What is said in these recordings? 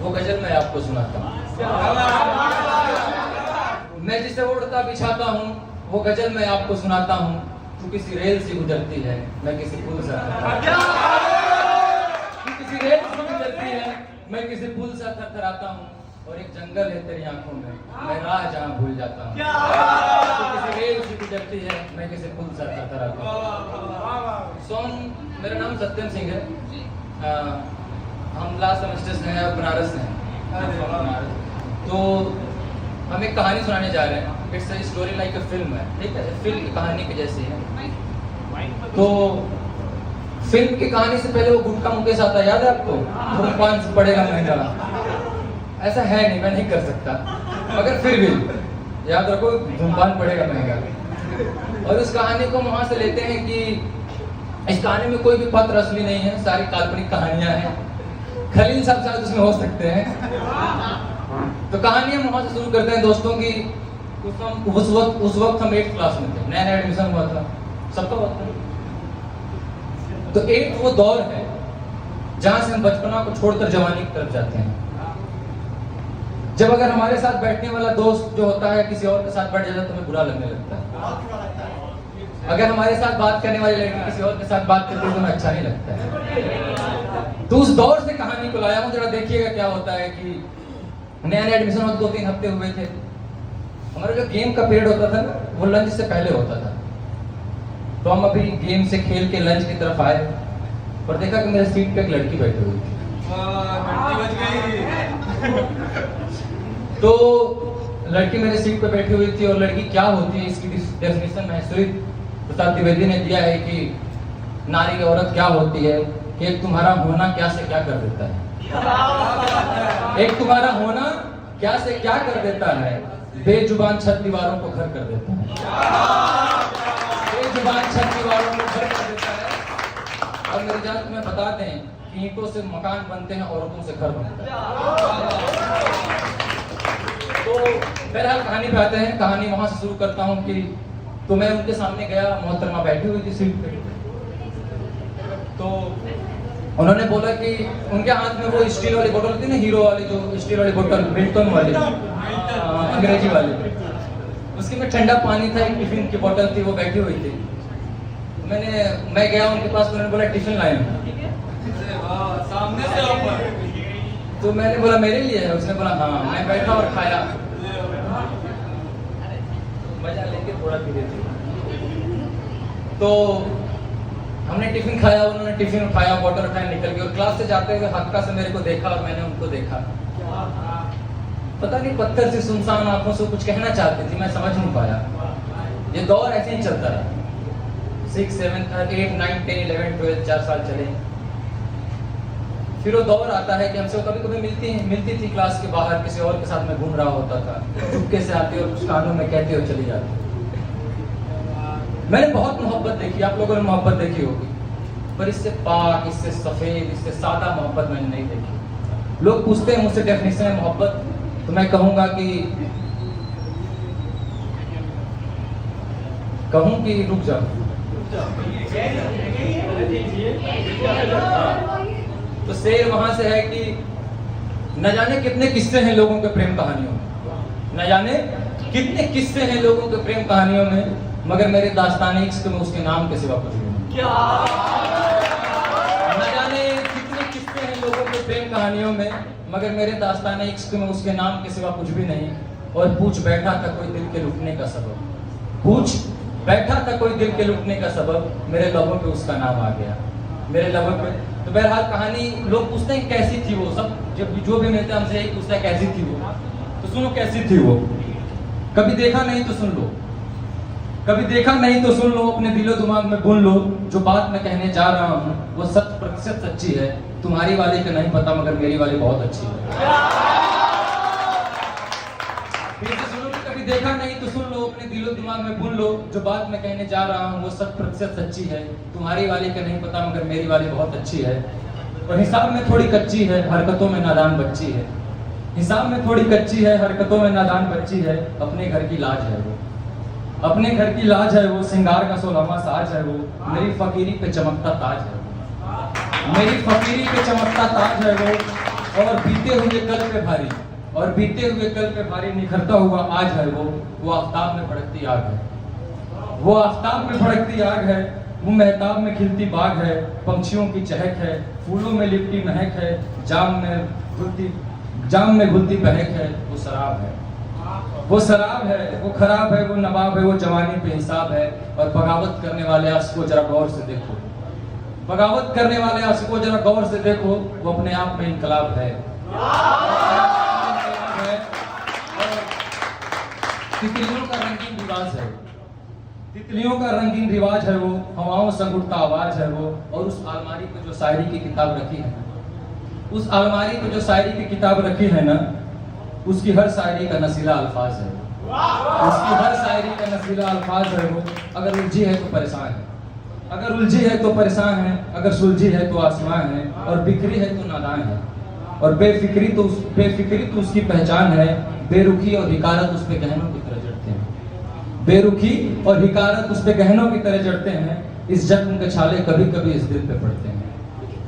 वो गजल मैं आपको सुनाता हूँ। मैं जिसे उड़ता बिछाता हूँ वो गजल मैं आपको सुनाता हूँ। तू किसी रेल से गुजरती है, मैं किसी पुल से तू किसी रेल से गुजरती है, मैं किसी पुल से थरथराता हूँ। और एक जंगल है तेरी आंखों में, मैं राह जहाँ भूल जाता हूँ। तू किसी रेल से गुजरती है, मैं किसी पुल से थरथराता हूँ। सॉन्ग, मेरा नाम सत्यम सिंह है। हम लास्ट सेमेस्टर से हैं, बनारस से हैं। तो हम एक कहानी सुनाने जा रहे हैं। It's a story like a film है, ठीक है, फिल्म की कहानी की जैसी है। तो फिल्म की कहानी से पहले वो गुटखा मुकेश आता है, याद है आपको? धूमपान से पड़ेगा महंगा। ऐसा है नहीं, मैं नहीं कर सकता, मगर फिर भी याद रखो, धूमपान पड़ेगा महंगा। और उस कहानी को वहां से लेते हैं कि इस कहानी में कोई भी पात्र असली नहीं है, सारी काल्पनिक कहानियां हैं। खलील साहब शायद उसमें हो सकते हैं। तो कहानी हम वहां से शुरू करते हैं दोस्तों की। उस वक्त हम 8th क्लास में थे, नया नया एडमिशन हुआ था, सबका हुआ था। तो 8th वो दौर है जहां से हम बचपना को छोड़कर जवानी की तरफ जाते हैं। जब अगर हमारे साथ बैठने वाला दोस्त जो होता है किसी और के साथ बैठ जाता है तो हमें बुरा लगने लगता है। अगर हमारे साथ बात करने वाली लड़की किसी और के साथ बात करती है तो हमें अच्छा नहीं लगता है। तो उस दौर से कहानी को लाया हूं, जरा देखिएगा क्या होता है कि नया नया एडमिशन होता, 2-3 हफ्ते हुए थे। हमारा जो गेम का पीरियड होता था ना, वो लंच से पहले होता था। तो हम अभी गेम से खेल के लंच की तरफ आए और देखा कि मेरे सीट पे एक लड़की बैठी हुई थी। तो लड़की मेरे सीट पे बैठी हुई थी। और लड़की क्या होती है इसकी डेफिनेशन महेश्वरी प्रसाद द्विवेदी ने दिया है कि नारी औरत क्या होती है कि एक तुम्हारा होना क्या से क्या कर देता है। एक तुम्हारा होना क्या से क्या कर देता है, बेजुबान छत दीवारों को घर कर देता है। बेजुबान छत दीवारों को घर कर देता है। और मेरी जान तुम्हें बता दें कि ईंटों से मकान बनते हैं, औरतों से घर बनते हैं। तो बहरहाल कहानी पे आते हैं। कहानी वहां से शुरू करता हूँ कि तो मैं उनके सामने गया, मोहतरमा बैठी हुई थी सीट पे। तो उन्होंने बोला कि उनके हाथ में वो स्टील वाली बोतल थी ना, हीरो वाली, जो स्टील वाली बोतल, मिल्टन वाली, अंग्रेजी वाली, उसके में ठंडा पानी था, एक टिफिन की बोतल थी, वो बैठी हुई थी। मैं गया उनके पास, उन्होंने बोला टिफिन लाए सामने से ऊपर। तो मैंने बोला मेरे लिए है? उसने बोला हाँ। मैं बैठा और खाया, मजा लेके थोड़ा धीरे धीरे। तो हमने टिफिन खाया, उन्होंने टिफिन उठाया, बॉटल उठाया, निकल गए। और क्लास से जाते हुए हक्का से मेरे को देखा और मैंने उनको देखा। पता नहीं पत्थर से सुनसान आंखों से कुछ कहना चाहती थी, मैं समझ नहीं पाया। ये दौर ऐसे ही चलता रहा। 6, 7, 8, 9, 10, 11, 12 4 साल चले। फिर वो दौर आता है कि हमसे कभी कभी मिलती थी क्लास के बाहर, किसी और के साथ में घूम रहा होता था, चुपके से आती और कुछ कानों में कहती और चली जाती। मैंने बहुत मोहब्बत देखी, आप लोगों ने मोहब्बत देखी होगी, पर इससे पाक, इससे सफेद, इससे सादा मोहब्बत मैंने नहीं देखी। लोग पूछते हैं मुझसे डेफिनेशन है मोहब्बत, तो मैं कहूंगा कि रुक जाओ। तो शेर वहां से है कि न जाने कितने किस्से हैं लोगों के प्रेम कहानियों में, न जाने कितने किस्से हैं लोगों के प्रेम कहानियों में, मगर मेरे दास्ताने इश्क में उसके नाम के सिवा कुछ नहीं। न जाने कितने किस्से हैं लोगों के प्रेम कहानियों में, मगर मेरे दास्ताने इश्क में उसके नाम के सिवा कुछ भी नहीं। और पूछ बैठा था कोई दिल के लुटने का सबब, पूछ बैठा था कोई दिल के लुटने का सबब, मेरे लबों पे उसका नाम आ गया, मेरे लबों पे। तो बहरहाल कहानी, लोग पूछते हैं कैसी थी वो, सब जब जो भी मिलते हैं हमसे यही पूछता है कैसी थी वो। तो सुनो कैसी थी वो। कभी देखा नहीं तो सुन लो, कभी देखा नहीं तो सुन लो, अपने दिलो दिमाग में बुन लो, जो बात मैं कहने जा रहा हूँ वो 100% सच्ची है। तुम्हारी वाली का नहीं पता, मगर मेरी वाली बहुत अच्छी है। कभी देखा नहीं तो सुन लो, अपने दिलो दिमाग में बुन लो, जो बात मैं कहने जा रहा हूँ वो 100% सच्ची है। तुम्हारी वाली का नहीं पता, मगर मेरी वाली बहुत अच्छी है। और हिसाब में थोड़ी कच्ची है, हरकतों में नादान बच्ची है। हिसाब में थोड़ी कच्ची है, हरकतों में नादान बच्ची है। अपने घर की लाज है वो, अपने घर की लाज है वो, सिंगार का 16वां साज है वो। मेरी फकीरी पे चमकता ताज है वो, मेरी फकीरी पे चमकता ताज है वो। और बीते हुए कल पे भारी, और बीते हुए कल पे भारी निखरता हुआ आज है वो आफताब में भड़कती आग है, वो आफताब में भड़कती आग है, वो महताब में खिलती बाग है, पंछियों की चहक है, फूलों में लिपटी महक है, जाम में घुलती बहक है, वो शराब है, वो शराब है, वो खराब है, वो नवाब है, वो जवानी पे हिसाब है। और बगावत करने वाले आशिक को जरा गौर से देखो, बगावत करने वाले आशिक को जरा गौर से देखो, वो अपने आप में इनकलाब है। तितलियों का रंगीन रिवाज है, तितलियों का रंगीन रिवाज है वो, हवाओं संग उठता आवाज है वो। और उस अलमारी पे जो शायरी की किताब रखी है, उस अलमारी पे जो शायरी की किताब रखी है ना, उसकी हर शायरी का नसीला अल्फाज है, उसकी हर शायरी का नसीला अल्फाज है वो। अगर उलझी है तो परेशान है, अगर उलझी है तो परेशान है, अगर सुलझी है तो आसमान है, और बिखरी है तो नादान है, और बेफिक्री तो उसकी पहचान है। बेरुखी और हिकारत उस पे गहनों की तरह चढ़ते हैं, बेरुखी और हिकारत उस पे गहनों की तरह चढ़ते हैं। इस जख्म के छाले कभी कभी इस दिल पे पड़ते हैं,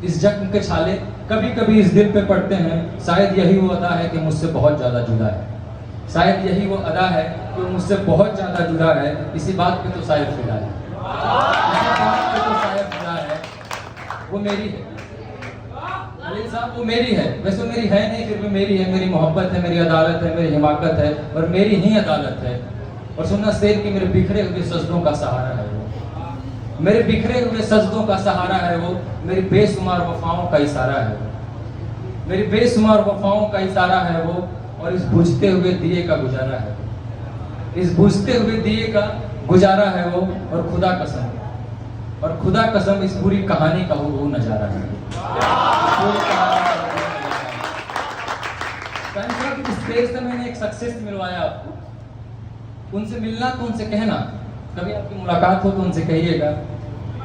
इस जख्म के छाले कभी कभी इस दिल पे पड़ते हैं। शायद यही वो अदा है कि मुझसे बहुत ज्यादा जुदा है, शायद यही वो अदा है कि मुझसे बहुत ज्यादा जुदा है। इसी बात पे तो शायद फिदा है, इसी बात पे तो शायद फिदा है। वो मेरी है खलील साहब, वो मेरी है, वैसे मेरी है नहीं, फिर भी मेरी है, मेरी मोहब्बत है, मेरी अदालत है, मेरी हिमाकत है, और मेरी ही अदालत है। और सुनना शेर की मेरे बिखरे हुए सजदों का सहारा है वो, मेरे बिखरे हुए सजदों का सहारा है वो, मेरी बेशुमार वफाओं का इशारा है वो, मेरी बेशुमार वफाओं का इशारा है वो। और इस बुझते हुए दिए का गुजारा है वो, इस बुझते हुए दिए का गुजारा है वो। और खुदा कसम, और खुदा कसम इस पूरी कहानी का वो नजारा है। इस पेज से मैंने एक सक्सेस मिलवाया आपको, उनसे मिलना तो उनसे कहना, कभी आपकी मुलाकात हो तो उनसे कहिएगा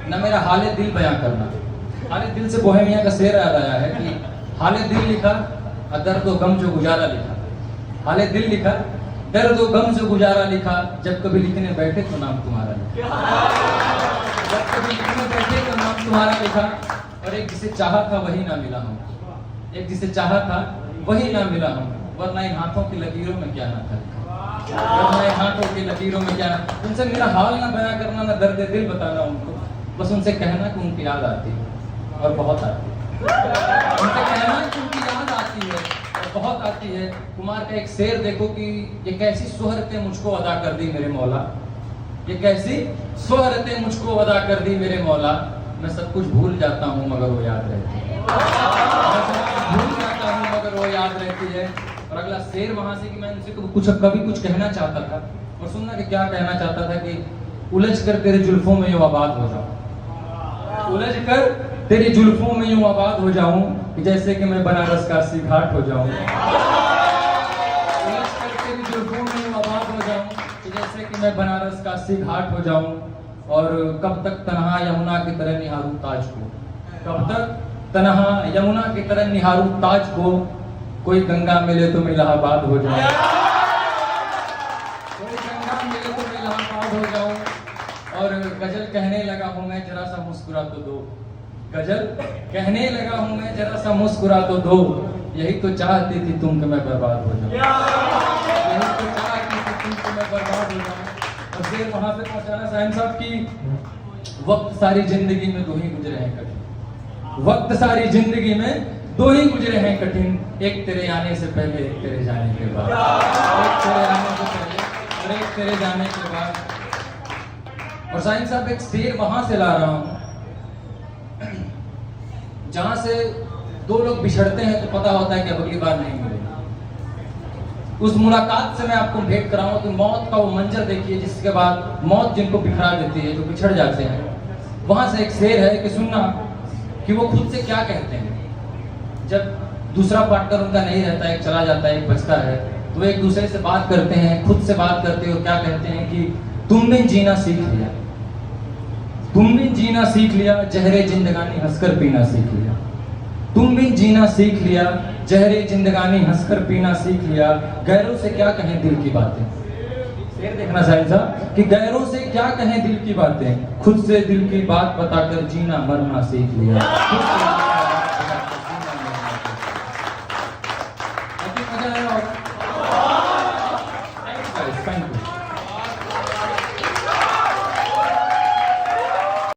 ना, मेरा हाले दिल बयां करना। हाले दिल से बोहेमिया का शेर याद आया है कि हाले दिल लिखा और दर्द और गम जो गुजारा लिखा, हाले दिल लिखा दर्द और गम जो गुजारा लिखा, जब कभी लिखने बैठे तो नाम तुम्हारा लिखा, जब कभी लिखने बैठे तो नाम तुम्हारा लिखा। और एक जिसे चाहा था वही ना मिला हम, एक जिसे चाहा था वही ना मिला हम, वरना इन हाथों की लकीरों में क्या ना था लिखा, वरना इन हाथों की लकीरों में क्या ना। उनसे मेरा हाल ना बयां करना, ना दर्द दिल बताना उनको, बस उनसे कहना कि उनकी याद आती है और बहुत आती है, उनसे कहना कि उनकी याद आती है और बहुत आती है। कुमार का एक शेर देखो कि ये कैसी शोहरतें मुझको अदा कर दी मेरे मौला, ये कैसी शोहरतें मुझको अदा कर दी मेरे मौला। मैं सब कुछ भूल जाता हूँ मगर वो याद रहती है, मैं सब कुछ भूल जाता हूँ मगर वो याद रहती है। और अगला शेर वहां से कि मैं उनसे कभी कुछ कहना चाहता था, और सुनना कि क्या कहना चाहता था कि उलझ कर तेरे जुल्फों में यूं आबाद हो जाऊं, उलझ कर तेरी जुल्फों में यूं आबाद हो जाऊं कि जैसे कि मैं बनारस का सी घाट हो जाऊं, उलझ कर तेरी जुल्फों में यूं आबाद हो जाऊं कि जैसे कि मैं बनारस का सी घाट हो जाऊं। और कब तक तन्हा यमुना की तरह निहारूं ताज को, कब तक तन्हा यमुना की तरह निहारूं ताज को, कोई गंगा मिले तो मैं इलाहाबाद हो जाऊं, कोई गंगा मिले तो मैं इलाहाबाद हो जाऊं। और गजल कहने लगा हूं मैं जरा सा मुस्कुरा तो दो, गजल कहने लगा हूं मैं जरा सा मुस्कुरा तो दो, यही तो चाहती थी तुम कि मैं बर्बाद हो जाऊं, यही तो चाहती थी तुम कि मैं बर्बाद हो जाऊं। और फिर वहां से पहुंचाना साहब साहब की वक्त सारी जिंदगी में दो ही गुजरे हैं कठिन, वक्त सारी जिंदगी में दो ही गुजरे हैं कठिन, एक तेरे आने से पहले एक तेरे जाने के बाद, एक तेरे आने से पहले और एक तेरे जाने के बाद। और साहिब साहब एक शेर वहां से ला रहा हूं जहां से दो लोग बिछड़ते हैं तो पता होता है कि अब अगली बार नहीं मिलेंगे। उस मुलाकात से मैं आपको भेंट कराऊं कि मौत का वो मंजर देखिए जिसके बाद मौत जिनको बिखरा देती है, जो बिछड़ जाते हैं। वहां से एक शेर है कि सुनना कि वो खुद से क्या कहते हैं जब दूसरा पार्टनर उनका नहीं रहता, एक चला जाता है, एक बचता है, तो एक दूसरे से बात करते हैं, खुद से बात करते हो, क्या कहते हैं कि तुमने जीना सीख लिया, तुमने जीना सीख लिया, जहरे जिंदगानी हंसकर पीना सीख लिया, तुम भी जीना सीख लिया, जहरे जिंदगानी हंसकर पीना सीख लिया, गैरों से क्या कहें दिल की बातें। शेर देखना साहिब साहब कि गैरों से क्या कहें दिल की बातें, खुद से दिल की बात बताकर जीना मरना सीख लिया। मजा आया होगा। Thank you.